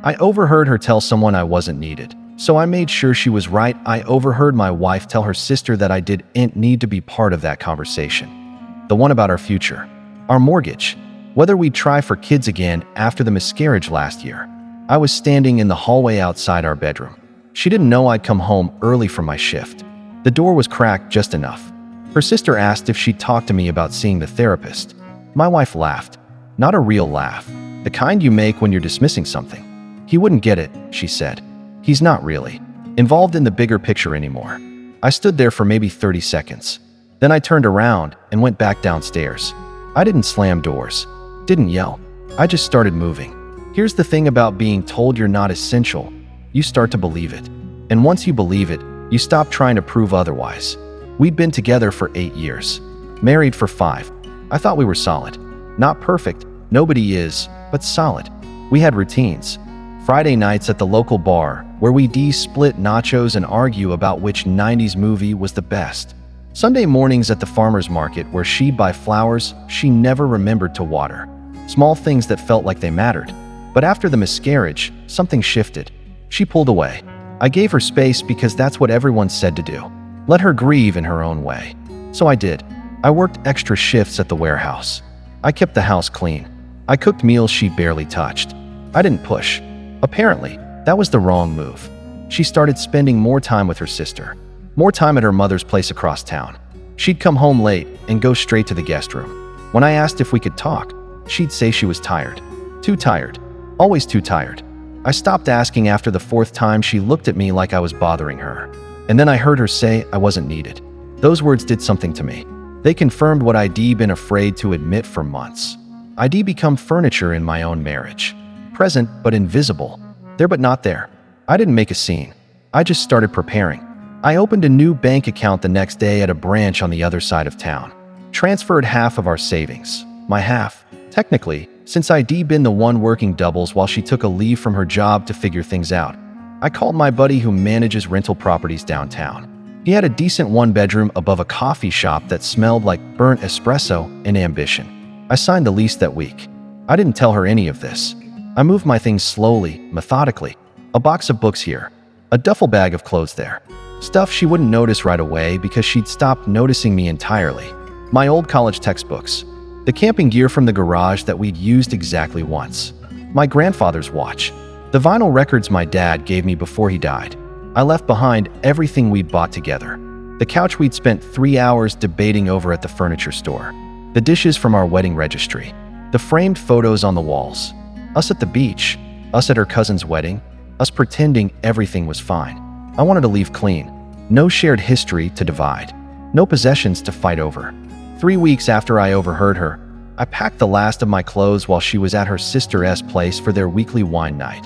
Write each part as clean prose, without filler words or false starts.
I overheard her tell someone I wasn't needed, so I made sure she was right. I overheard my wife tell her sister that I didn't need to be part of that conversation. The one about our future, our mortgage, whether we'd try for kids again after the miscarriage last year. I was standing in the hallway outside our bedroom. She didn't know I'd come home early from my shift. The door was cracked just enough. Her sister asked if she'd talk to me about seeing the therapist. My wife laughed. Not a real laugh, the kind you make when you're dismissing something. He wouldn't get it, she said. He's not really involved in the bigger picture anymore. I stood there for maybe 30 seconds. Then I turned around and went back downstairs. I didn't slam doors, didn't yell. I just started moving. Here's the thing about being told you're not essential. You start to believe it. And once you believe it, you stop trying to prove otherwise. We'd been together for 8 years, married for 5. I thought we were solid. Not perfect, nobody is, but solid. We had routines. Friday nights at the local bar, where we'd split nachos and argue about which 90s movie was the best. Sunday mornings at the farmer's market, where she'd buy flowers she never remembered to water. Small things that felt like they mattered. But after the miscarriage, something shifted. She pulled away. I gave her space because that's what everyone said to do. Let her grieve in her own way. So I did. I worked extra shifts at the warehouse. I kept the house clean. I cooked meals she barely touched. I didn't push. Apparently, that was the wrong move. She started spending more time with her sister, more time at her mother's place across town. She'd come home late and go straight to the guest room. When I asked if we could talk, she'd say she was tired. Too tired. Always too tired. I stopped asking after the 4th time she looked at me like I was bothering her. And then I heard her say I wasn't needed. Those words did something to me. They confirmed what I'd been afraid to admit for months. I'd become furniture in my own marriage. Present but invisible. There but not there. I didn't make a scene. I just started preparing. I opened a new bank account the next day at a branch on the other side of town. Transferred half of our savings. My half, technically, since I'd been the one working doubles while she took a leave from her job to figure things out. I called my buddy who manages rental properties downtown. He had a decent 1-bedroom above a coffee shop that smelled like burnt espresso and ambition. I signed the lease that week. I didn't tell her any of this. I moved my things slowly, methodically. A box of books here. A duffel bag of clothes there. Stuff she wouldn't notice right away because she'd stopped noticing me entirely. My old college textbooks. The camping gear from the garage that we'd used exactly once. My grandfather's watch. The vinyl records my dad gave me before he died. I left behind everything we'd bought together. The couch we'd spent 3 hours debating over at the furniture store. The dishes from our wedding registry. The framed photos on the walls. Us at the beach, us at her cousin's wedding, us pretending everything was fine. I wanted to leave clean. No shared history to divide. No possessions to fight over. 3 weeks after I overheard her, I packed the last of my clothes while she was at her sister's place for their weekly wine night.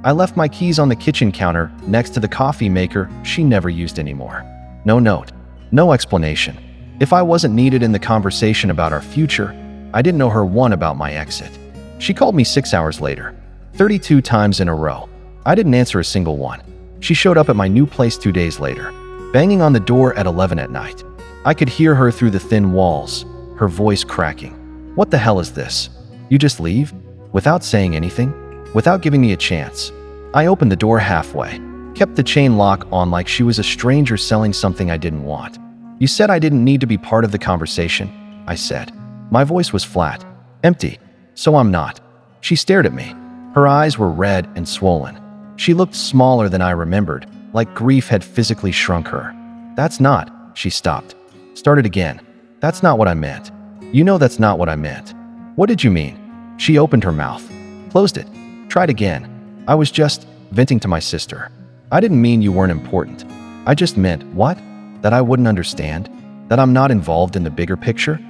I left my keys on the kitchen counter next to the coffee maker she never used anymore. No note. No explanation. If I wasn't needed in the conversation about our future, I didn't know her one about my exit. She called me 6 hours later, 32 times in a row. I didn't answer a single one. She showed up at my new place 2 days later, banging on the door at 11 at night. I could hear her through the thin walls, her voice cracking. What the hell is this? You just leave? Without saying anything? Without giving me a chance? I opened the door halfway, kept the chain lock on like she was a stranger selling something I didn't want. You said I didn't need to be part of the conversation, I said. My voice was flat, empty. So I'm not. She stared at me. Her eyes were red and swollen. She looked smaller than I remembered, like grief had physically shrunk her. That's not. She stopped. Started again. That's not what I meant. You know that's not what I meant. What did you mean? She opened her mouth. Closed it. Tried again. I was just venting to my sister. I didn't mean you weren't important. I just meant, what? That I wouldn't understand? That I'm not involved in the bigger picture?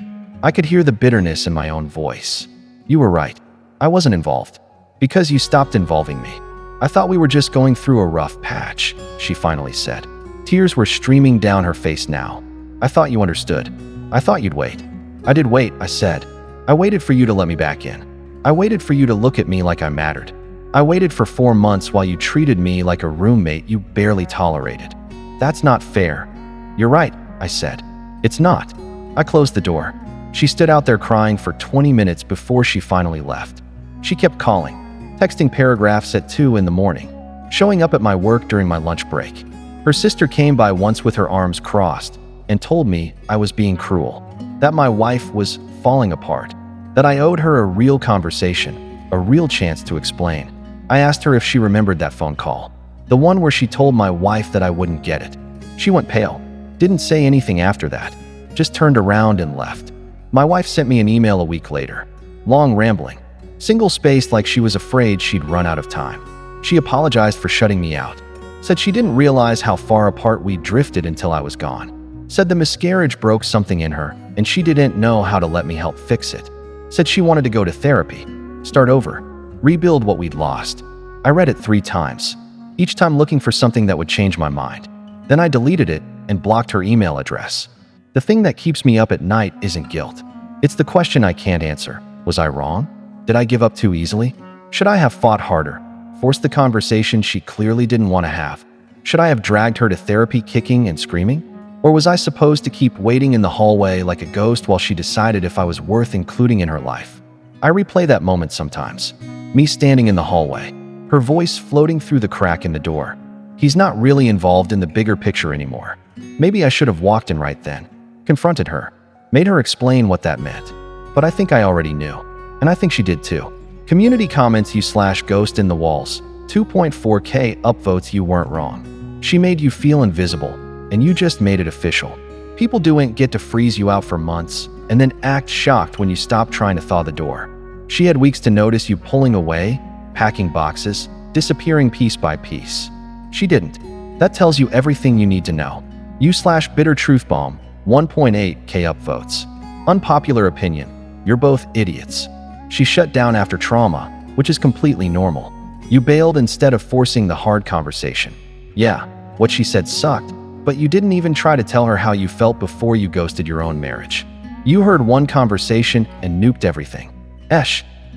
I could hear the bitterness in my own voice. You were right. I wasn't involved. Because you stopped involving me. I thought we were just going through a rough patch, she finally said. Tears were streaming down her face now. I thought you understood. I thought you'd wait. I did wait, I said. I waited for you to let me back in. I waited for you to look at me like I mattered. I waited for 4 months while you treated me like a roommate you barely tolerated. That's not fair. You're right, I said. It's not. I closed the door. She stood out there crying for 20 minutes before she finally left. She kept calling, texting paragraphs at 2 in the morning, showing up at my work during my lunch break. Her sister came by once with her arms crossed and told me I was being cruel, that my wife was falling apart, that I owed her a real conversation, a real chance to explain. I asked her if she remembered that phone call, the one where she told my wife that I wouldn't get it. She went pale, didn't say anything after that, just turned around and left. My wife sent me an email a week later, long rambling, single-spaced like she was afraid she'd run out of time. She apologized for shutting me out, said she didn't realize how far apart we drifted until I was gone, said the miscarriage broke something in her and she didn't know how to let me help fix it, said she wanted to go to therapy, start over, rebuild what we'd lost. I read it 3 times, each time looking for something that would change my mind. Then I deleted it and blocked her email address. The thing that keeps me up at night isn't guilt. It's the question I can't answer. Was I wrong? Did I give up too easily? Should I have fought harder, forced the conversation she clearly didn't want to have? Should I have dragged her to therapy kicking and screaming? Or was I supposed to keep waiting in the hallway like a ghost while she decided if I was worth including in her life? I replay that moment sometimes. Me standing in the hallway, her voice floating through the crack in the door. He's not really involved in the bigger picture anymore. Maybe I should have walked in right then, confronted her, made her explain what that meant. But I think I already knew, and I think she did too. Community comments you/ghost in the walls, 2.4K upvotes you weren't wrong. She made you feel invisible, and you just made it official. People didn't get to freeze you out for months, and then act shocked when you stopped trying to thaw the door. She had weeks to notice you pulling away, packing boxes, disappearing piece by piece. She didn't. That tells you everything you need to know. You/bitter truth bomb, 1.8K upvotes. Unpopular opinion, you're both idiots. She shut down after trauma, which is completely normal. You bailed instead of forcing the hard conversation. Yeah, what she said sucked, but you didn't even try to tell her how you felt before you ghosted your own marriage. You heard one conversation and nuked everything.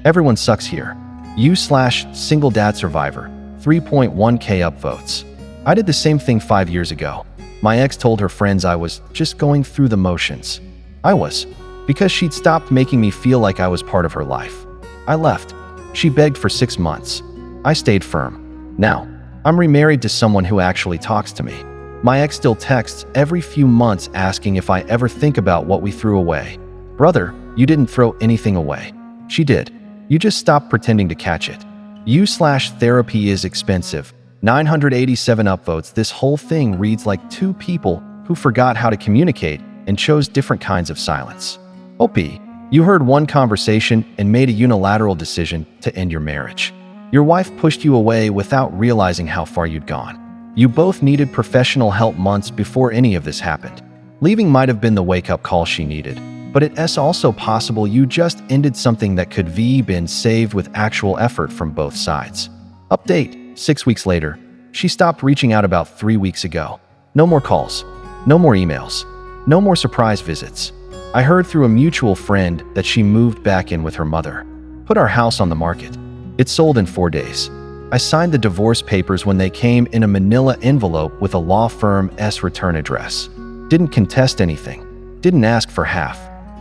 Everyone sucks here. You/single dad survivor, 3.1K upvotes. I did the same thing 5 years ago. My ex told her friends I was just going through the motions. I was, because she'd stopped making me feel like I was part of her life. I left. She begged for 6 months. I stayed firm. Now, I'm remarried to someone who actually talks to me. My ex still texts every few months asking if I ever think about what we threw away. Brother, you didn't throw anything away. She did. You just stopped pretending to catch it. You/therapy is expensive, 987 upvotes. This whole thing reads like 2 people who forgot how to communicate and chose different kinds of silence. OP, you heard one conversation and made a unilateral decision to end your marriage. Your wife pushed you away without realizing how far you'd gone. You both needed professional help months before any of this happened. Leaving might have been the wake-up call she needed, but it's also possible you just ended something that could have been saved with actual effort from both sides. Update, 6 weeks later. She stopped reaching out about 3 weeks ago. No more calls, no more emails, no more surprise visits. I heard through a mutual friend that she moved back in with her mother. Put our house on the market. It sold in 4 days. I signed the divorce papers when they came in a manila envelope with a law firm's return address. Didn't contest anything. Didn't ask for half.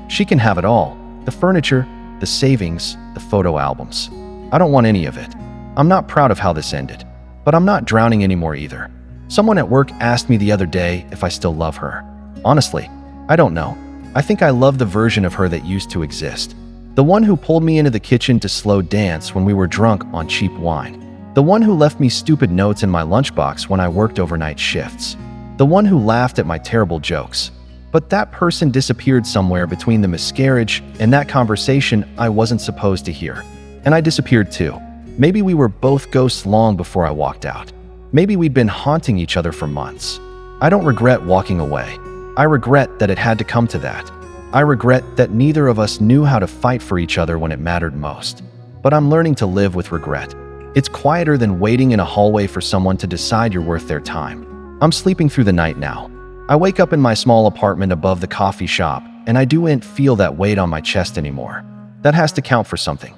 She can have it all. The furniture, the savings, the photo albums. I don't want any of it. I'm not proud of how this ended, but I'm not drowning anymore either. Someone at work asked me the other day if I still love her. Honestly, I don't know. I think I love the version of her that used to exist. The one who pulled me into the kitchen to slow dance when we were drunk on cheap wine. The one who left me stupid notes in my lunchbox when I worked overnight shifts. The one who laughed at my terrible jokes. But that person disappeared somewhere between the miscarriage and that conversation I wasn't supposed to hear. And I disappeared too. Maybe we were both ghosts long before I walked out. Maybe we'd been haunting each other for months. I don't regret walking away. I regret that it had to come to that. I regret that neither of us knew how to fight for each other when it mattered most. But I'm learning to live with regret. It's quieter than waiting in a hallway for someone to decide you're worth their time. I'm sleeping through the night now. I wake up in my small apartment above the coffee shop, and I don't feel that weight on my chest anymore. That has to count for something.